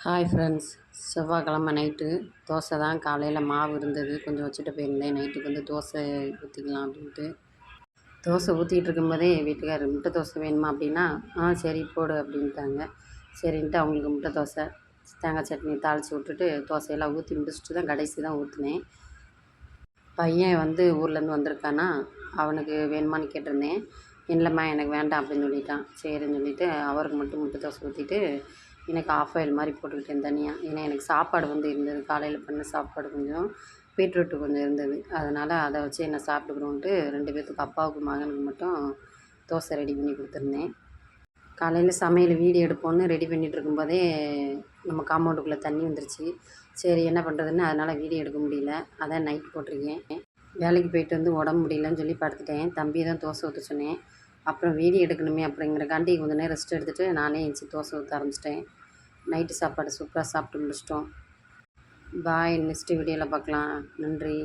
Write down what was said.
Hi friends. செவ்வாய்க்கிழமை night dosa தான். காலையில் மாவு இருந்தது, கொஞ்சம் வச்சுட்டு போயிருந்தேன். நைட்டுக்கு வந்து தோசை ஊற்றிக்கலாம் அப்படின்ட்டு தோசை ஊற்றிட்டு இருக்கும்போதே வீட்டுக்காரர் முட்டை தோசை வேணுமா அப்படின்னா, சரி போடு அப்படின்ட்டாங்க. சரின்ட்டு அவங்களுக்கு முட்டை தோசை, தேங்காய் சட்னி தாளித்து விட்டுட்டு தோசையெல்லாம் ஊற்றி முடிச்சுட்டு தான் கடைசி தான் ஊற்றினேன். பையன் வந்து ஊர்லேருந்து வந்திருக்கானா, அவனுக்கு வேணுமான்னு கேட்டிருந்தேன். இல்லைம்மா எனக்கு வேண்டாம் அப்படின்னு சொல்லிட்டான். சரின்னு சொல்லிவிட்டு அவருக்கு மட்டும் முட்டை தோசை ஊற்றிட்டு எனக்கு ஆஃப் ஆயில் மாதிரி போட்டுக்கிட்டேன் தனியாக. ஏன்னா எனக்கு சாப்பாடு வந்து இருந்தது, காலையில் பண்ண சாப்பாடு கொஞ்சம் பீட்ரூட்டு கொஞ்சம் இருந்தது. அதனால் அதை வச்சு என்ன சாப்பிட்டுக்கிறோன்ட்டு 2 பேர்த்துக்கு, அப்பாவுக்கு மகனுக்கு மட்டும் தோசை ரெடி பண்ணி கொடுத்துருந்தேன். காலையில் சமையல் வீடியோ எடுப்போன்னு ரெடி பண்ணிகிட்டு இருக்கும்போதே நம்ம காம்பவுண்டுக்குள்ளே தண்ணி வந்துருச்சு. சரி என்ன பண்ணுறதுன்னு, அதனால் வீடியோ எடுக்க முடியல. அதான் நைட் போட்டிருக்கேன். வேலைக்கு போயிட்டு வந்து உடம்பு முடியலன்னு சொல்லி படுத்துட்டேன். தம்பியை தான் தோசை ஊற்ற சொன்னேன். அப்புறம் வீடியோ எடுக்கணுமே அப்படிங்கிறக்காண்டி கொஞ்சம் நேரம் ரெஸ்ட் எடுத்துகிட்டு நானே எந்திச்சி தோசை ஊற்ற ஆரம்பிச்சிட்டேன். நைட்டு சாப்பாடு சூப்பராக சாப்பிட்டு முடிச்சிட்டோம். பாய். நெக்ஸ்ட்டு வீடியோவில் பார்க்கலாம். நன்றி.